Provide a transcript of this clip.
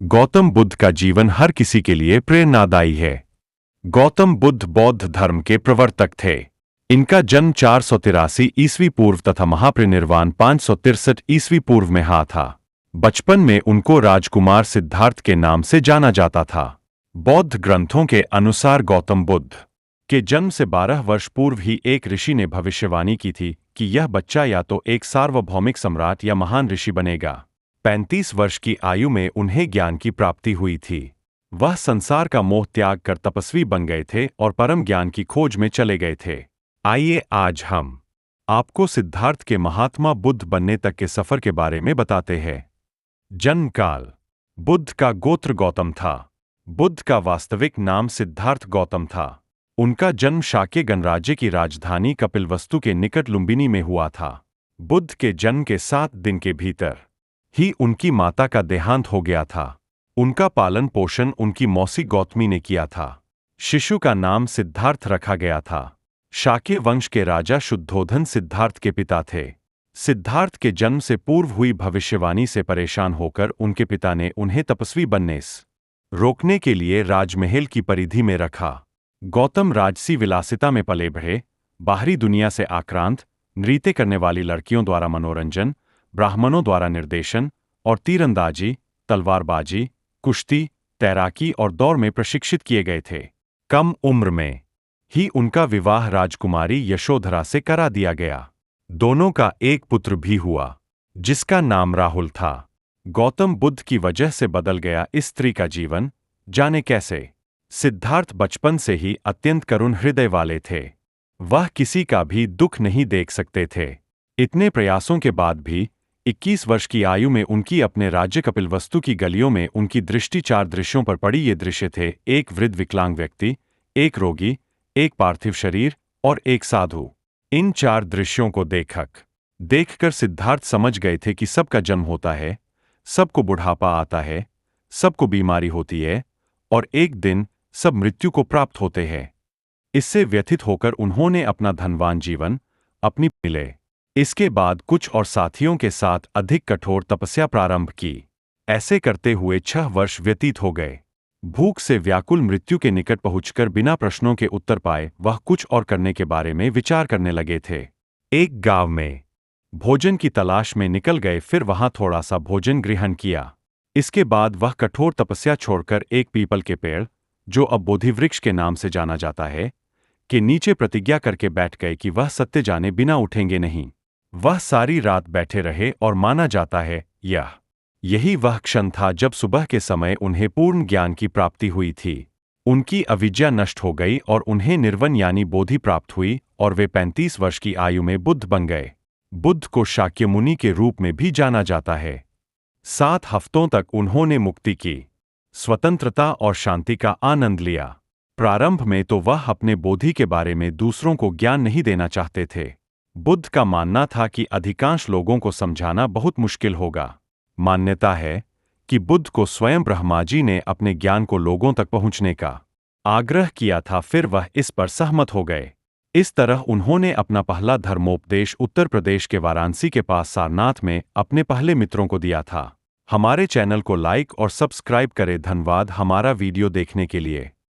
गौतम बुद्ध का जीवन हर किसी के लिए प्रेरणादायी है। गौतम बुद्ध बौद्ध धर्म के प्रवर्तक थे। इनका जन्म 483 ईस्वी पूर्व तथा महापरिनिर्वाण 563 ईस्वी पूर्व में हुआ था। बचपन में उनको राजकुमार सिद्धार्थ के नाम से जाना जाता था। बौद्ध ग्रंथों के अनुसार गौतम बुद्ध के जन्म से 12 वर्ष पूर्व ही एक ऋषि ने भविष्यवाणी की थी कि यह बच्चा या तो एक सार्वभौमिक सम्राट या महान ऋषि बनेगा। 35 वर्ष की आयु में उन्हें ज्ञान की प्राप्ति हुई थी। वह संसार का मोह त्याग कर तपस्वी बन गए थे और परम ज्ञान की खोज में चले गए थे। आइए आज हम आपको सिद्धार्थ के महात्मा बुद्ध बनने तक के सफर के बारे में बताते हैं। जन्म काल। बुद्ध का गोत्र गौतम था। बुद्ध का वास्तविक नाम सिद्धार्थ गौतम था। उनका जन्म शाक्य गणराज्य की राजधानी कपिलवस्तु के निकट लुम्बिनी में हुआ था। बुद्ध के जन्म के 7 दिन के भीतर ही उनकी माता का देहांत हो गया था। उनका पालन पोषण उनकी मौसी गौतमी ने किया था। शिशु का नाम सिद्धार्थ रखा गया था। शाक्य वंश के राजा शुद्धोधन सिद्धार्थ के पिता थे। सिद्धार्थ के जन्म से पूर्व हुई भविष्यवाणी से परेशान होकर उनके पिता ने उन्हें तपस्वी बनने से रोकने के लिए राजमहल की परिधि में रखा। गौतम राजसी विलासिता में पले बढ़े। बाहरी दुनिया से आक्रांत, नृत्य करने वाली लड़कियों द्वारा मनोरंजन, ब्राह्मणों द्वारा निर्देशन और तीरंदाजी, तलवारबाजी, कुश्ती, तैराकी और दौड़ में प्रशिक्षित किए गए थे। कम उम्र में ही उनका विवाह राजकुमारी यशोधरा से करा दिया गया। दोनों का एक पुत्र भी हुआ, जिसका नाम राहुल था। गौतम बुद्ध की वजह से बदल गया इस स्त्री का जीवन, जाने कैसे। सिद्धार्थ बचपन से ही अत्यंत करुण हृदय वाले थे। वह किसी का भी दुख नहीं देख सकते थे। इतने प्रयासों के बाद भी 21 वर्ष की आयु में उनकी अपने राज्य कपिलवस्तु की गलियों में उनकी दृष्टि 4 दृश्यों पर पड़ी। ये दृश्य थे: एक वृद्ध विकलांग व्यक्ति, एक रोगी, एक पार्थिव शरीर और एक साधु। इन 4 दृश्यों को देखकर सिद्धार्थ समझ गए थे कि सबका जन्म होता है, सबको बुढ़ापा आता है, सबको बीमारी होती है और एक दिन सब मृत्यु को प्राप्त होते हैं। इससे व्यथित होकर उन्होंने अपना धनवान जीवन अपनी मिले। इसके बाद कुछ और साथियों के साथ अधिक कठोर तपस्या प्रारंभ की। ऐसे करते हुए 6 वर्ष व्यतीत हो गए। भूख से व्याकुल मृत्यु के निकट पहुंचकर बिना प्रश्नों के उत्तर पाए वह कुछ और करने के बारे में विचार करने लगे थे। एक गांव में भोजन की तलाश में निकल गए, फिर वहां थोड़ा सा भोजन ग्रहण किया। इसके बाद वह कठोर तपस्या छोड़कर एक पीपल के पेड़, जो अब बोधि वृक्ष के नाम से जाना जाता है, के नीचे प्रतिज्ञा करके बैठ गए कि वह सत्य जाने बिना उठेंगे नहीं। वह सारी रात बैठे रहे और माना जाता है यही वह क्षण था जब सुबह के समय उन्हें पूर्ण ज्ञान की प्राप्ति हुई थी। उनकी अविद्या नष्ट हो गई और उन्हें निर्वाण यानी बोधि प्राप्त हुई और वे 35 वर्ष की आयु में बुद्ध बन गए। बुद्ध को शाक्य मुनि के रूप में भी जाना जाता है। 7 हफ्तों तक उन्होंने मुक्ति की, स्वतंत्रता और शांति का आनंद लिया। प्रारंभ में तो वह अपने बोधि के बारे में दूसरों को ज्ञान नहीं देना चाहते थे। बुद्ध का मानना था कि अधिकांश लोगों को समझाना बहुत मुश्किल होगा। मान्यता है कि बुद्ध को स्वयं ब्रह्मा जी ने अपने ज्ञान को लोगों तक पहुंचने का आग्रह किया था, फिर वह इस पर सहमत हो गए। इस तरह उन्होंने अपना पहला धर्मोपदेश उत्तर प्रदेश के वाराणसी के पास सारनाथ में अपने पहले मित्रों को दिया था। हमारे चैनल को लाइक और सब्सक्राइब करें। धन्यवाद हमारा वीडियो देखने के लिए।